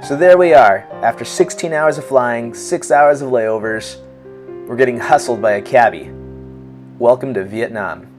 So there we are. After 16 hours of flying, 6 hours of layovers, we're getting hustled by a cabbie. Welcome to Vietnam.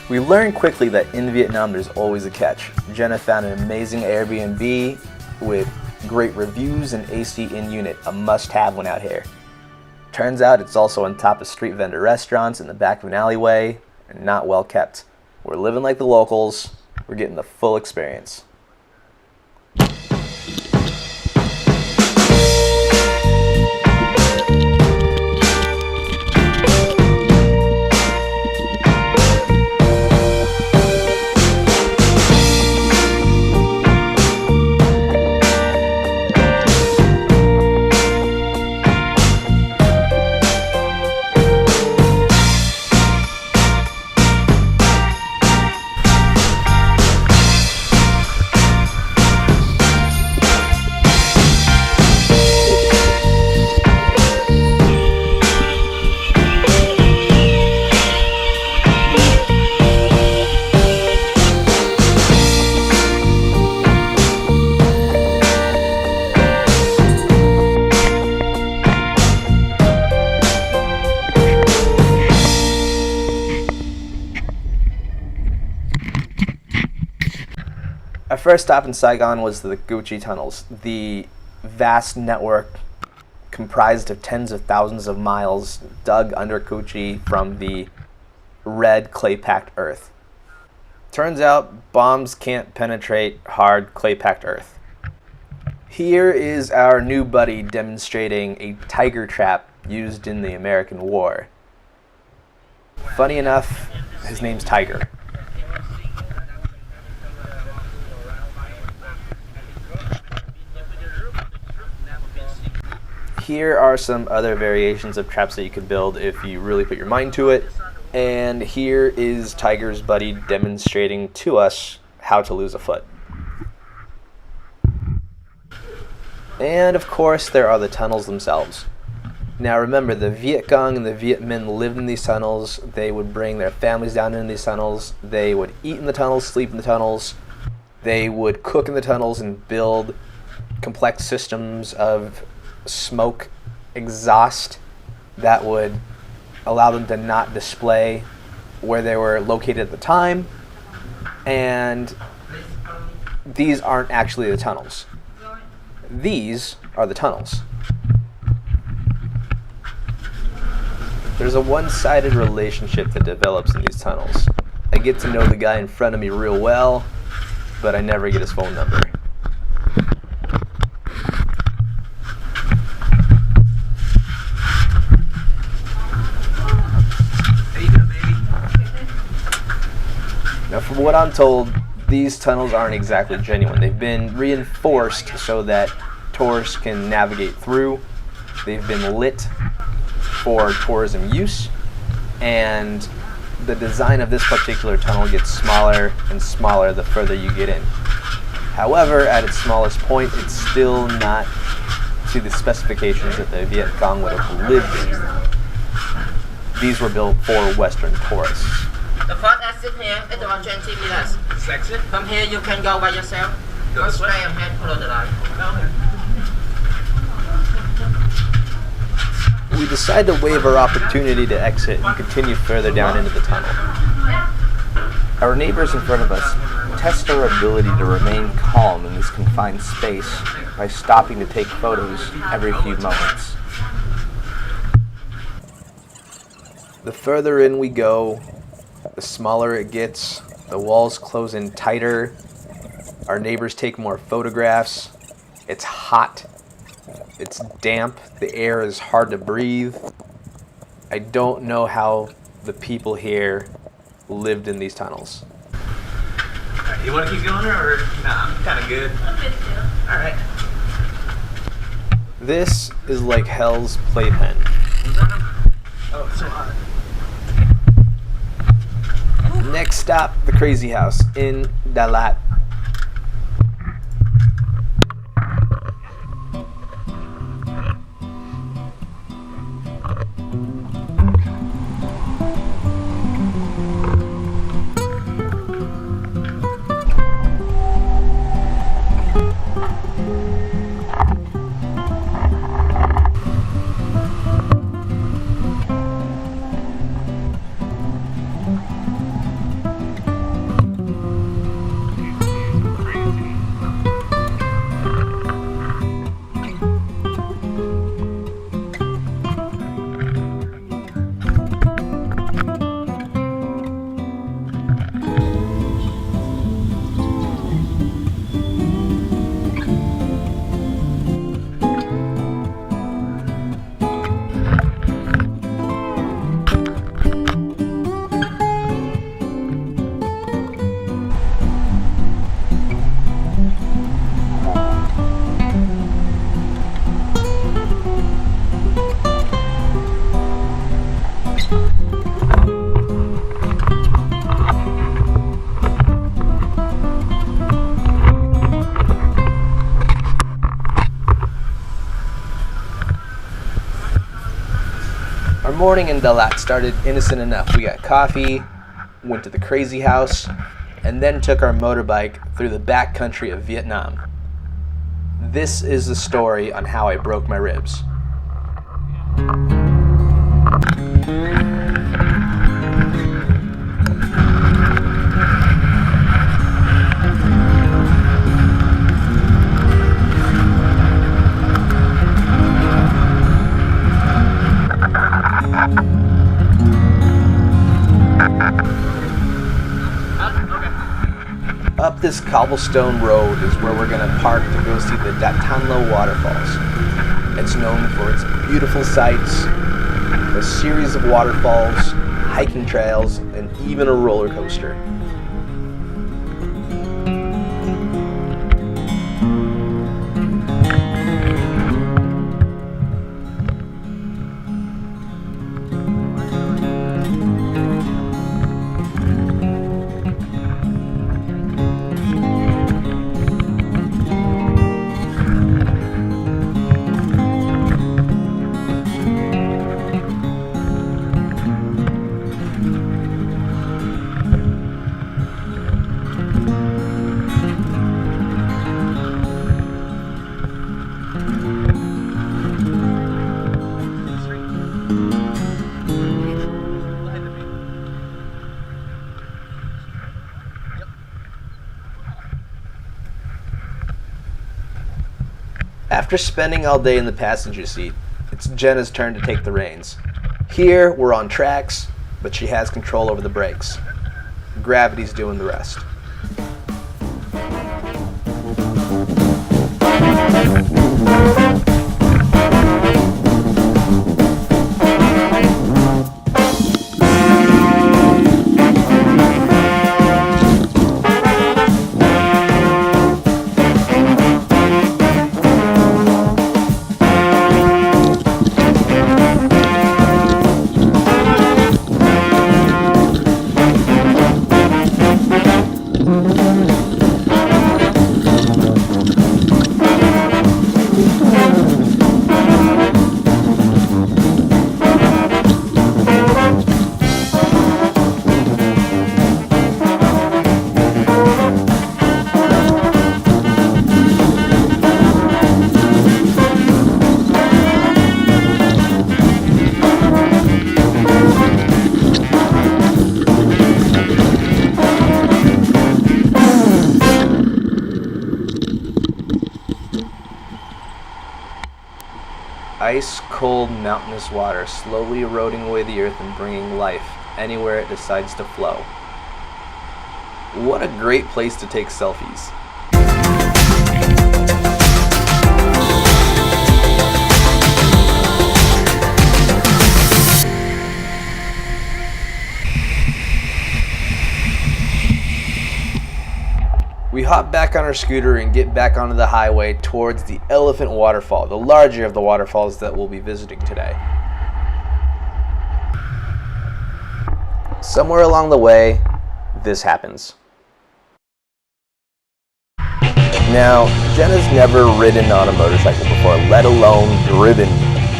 We learned quickly that in Vietnam there's always a catch. Jenna found an amazing Airbnb with great reviews and AC in unit, a must-have one out here. Turns out it's also on top of street vendor restaurants in the back of an alleyway, and not well kept. We're living like the locals, we're getting the full experience. Our first stop in Saigon was the Gucci tunnels, the vast network comprised of tens of thousands of miles dug under Gucci from the red clay-packed earth. Turns out bombs can't penetrate hard clay-packed earth. Here is our new buddy demonstrating a tiger trap used in the American War. Funny enough, his name's Tiger. Here are some other variations of traps that you can build if you really put your mind to it. And here is Tiger's buddy demonstrating to us how to lose a foot. And of course, there are the tunnels themselves. Now remember, the Viet Cong and the Viet Minh lived in these tunnels. They would bring their families down in these tunnels. They would eat in the tunnels, sleep in the tunnels. They would cook in the tunnels and build complex systems of smoke exhaust that would allow them to not display where they were located at the time. And these aren't actually the tunnels. These are the tunnels. There's a one-sided relationship that develops in these tunnels. I get to know the guy in front of me real well, but I never get his phone number. Now, from what I'm told, these tunnels aren't exactly genuine. They've been reinforced so that tourists can navigate through. They've been lit for tourism use, and the design of this particular tunnel gets smaller and smaller the further you get in. However, at its smallest point, it's still not to the specifications that the Viet Cong would have lived in. These were built for Western tourists. The first exit here is about 20 meters. This exit? From here you can go by yourself. Go straight ahead, follow the line. We decide to waive our opportunity to exit and continue further down into the tunnel. Our neighbors in front of us test our ability to remain calm in this confined space by stopping to take photos every few moments. The further in we go, the smaller it gets, the walls close in tighter, our neighbors take more photographs, it's hot, it's damp, the air is hard to breathe. I don't know how the people here lived in these tunnels. You want to keep going or nah? I'm kind of good. I'm good too. All right. This is like hell's playpen. Oh, it's so hot. Next stop, the Crazy House in Dalat. Our morning in Dalat started innocent enough. We got coffee, went to the Crazy House, and then took our motorbike through the back country of Vietnam. This is the story on how I broke my ribs. Up this cobblestone road is where we're going to park to go see the Dat Tan Lo waterfalls. It's known for its beautiful sights, a series of waterfalls, hiking trails, and even a roller coaster. After spending all day in the passenger seat, it's Jenna's turn to take the reins. Here, we're on tracks, but she has control over the brakes. Gravity's doing the rest. ice-cold mountainous water slowly eroding away the earth and bringing life anywhere it decides to flow. What a great place to take selfies. We hop back on our scooter and get back onto the highway towards the Elephant Waterfall, the larger of the waterfalls that we'll be visiting today. Somewhere along the way, this happens. Now, Jenna's never ridden on a motorcycle before, let alone driven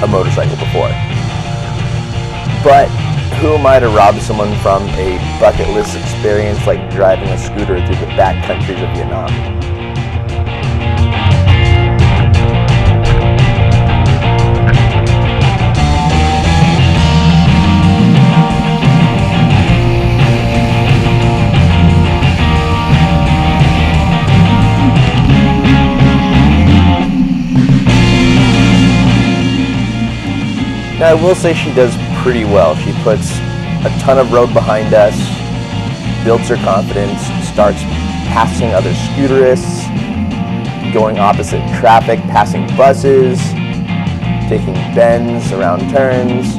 a motorcycle before. But who am I to rob someone from a bucket list experience like driving a scooter through the backcountries of Vietnam? Now, I will say she does pretty well. She puts a ton of road behind us, builds her confidence, starts passing other scooterists, going opposite traffic, passing buses, taking bends around turns.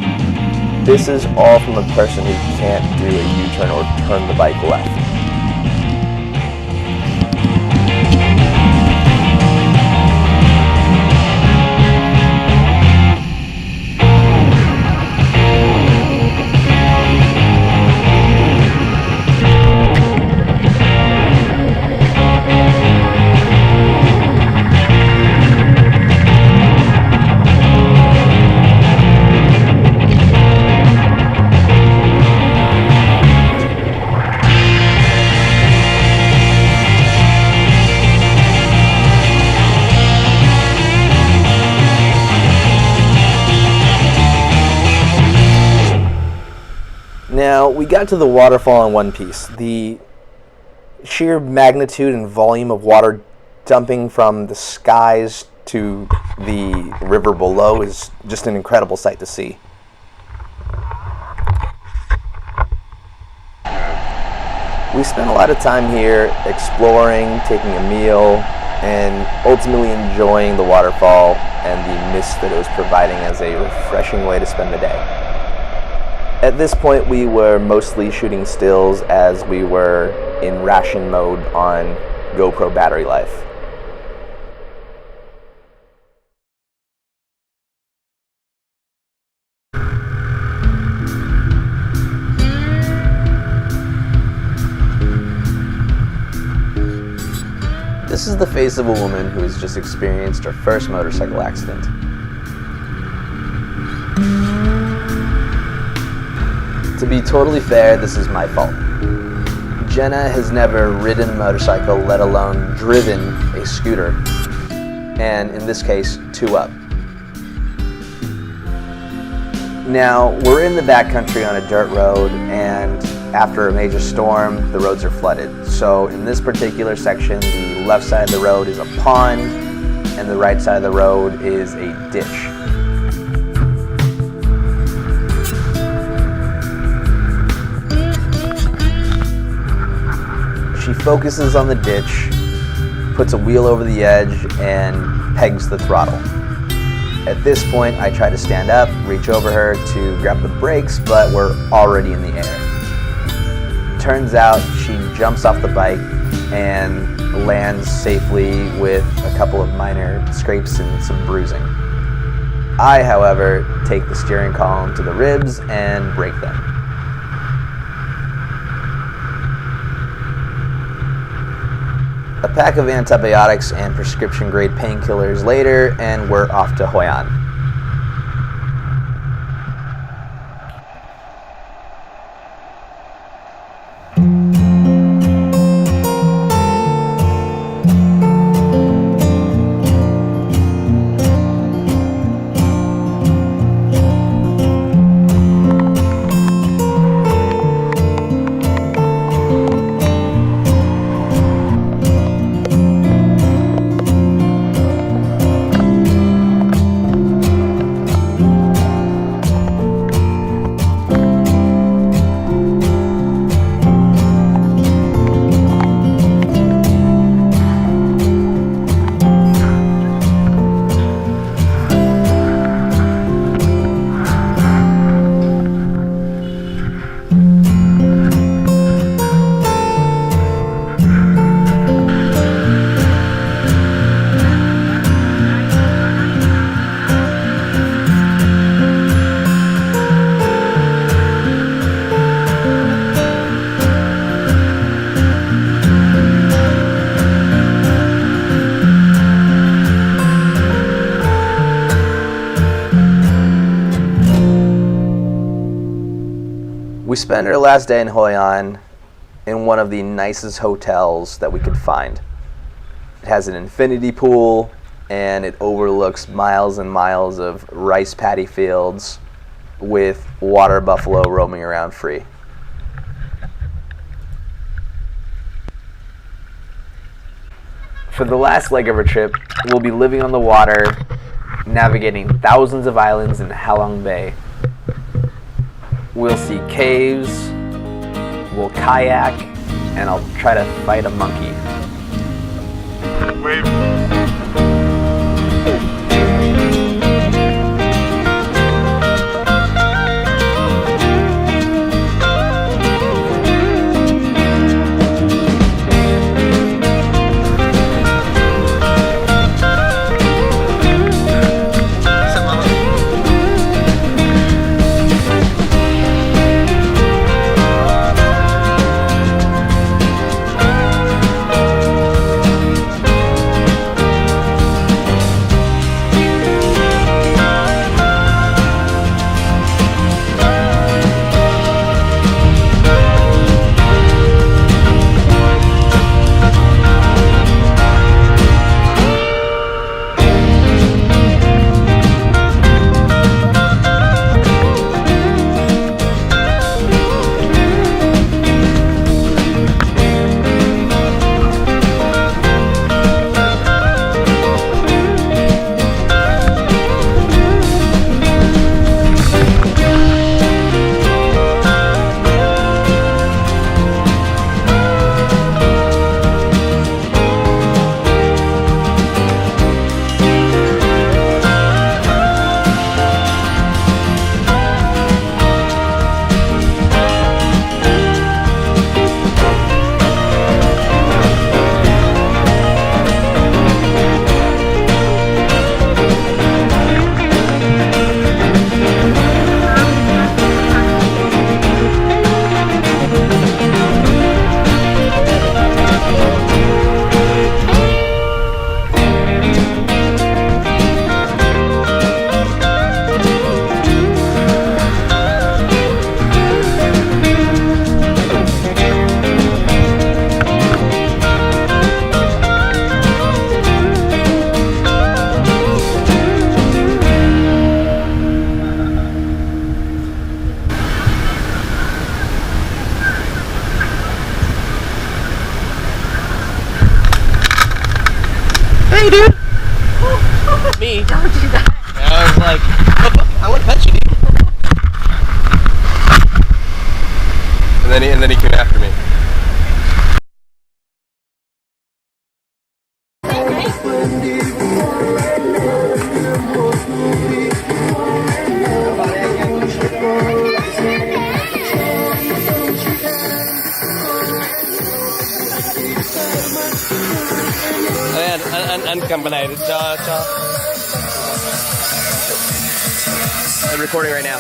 This is all from a person who can't do a U-turn or turn the bike left. Now, we got to the waterfall in one piece. The sheer magnitude and volume of water dumping from the skies to the river below is just an incredible sight to see. We spent a lot of time here exploring, taking a meal, and ultimately enjoying the waterfall and the mist that it was providing as a refreshing way to spend the day. At this point, we were mostly shooting stills as we were in ration mode on GoPro battery life. This is the face of a woman who has just experienced her first motorcycle accident. To be totally fair, this is my fault. Jenna has never ridden a motorcycle, let alone driven a scooter, and in this case, two up. Now, we're in the backcountry on a dirt road, and after a major storm, the roads are flooded. So in this particular section, the left side of the road is a pond, and the right side of the road is a ditch. She focuses on the ditch, puts a wheel over the edge, and pegs the throttle. At this point, I try to stand up, reach over her to grab the brakes, but we're already in the air. Turns out she jumps off the bike and lands safely with a couple of minor scrapes and some bruising. I, however, take the steering column to the ribs and break them. A pack of antibiotics and prescription-grade painkillers later, and we're off to Hoi An. We spent our last day in Hoi An in one of the nicest hotels that we could find. It has an infinity pool, and it overlooks miles and miles of rice paddy fields with water buffalo roaming around free. For the last leg of our trip, we'll be living on the water, navigating thousands of islands in Halong Bay. We'll see caves, we'll kayak, and I'll try to fight a monkey. Wave. Hey, dude! Me. Don't do that. I was like, I want to pet you, dude. And then he came after me. Ayan, uncombined. Ciao, ciao. I'm recording right now.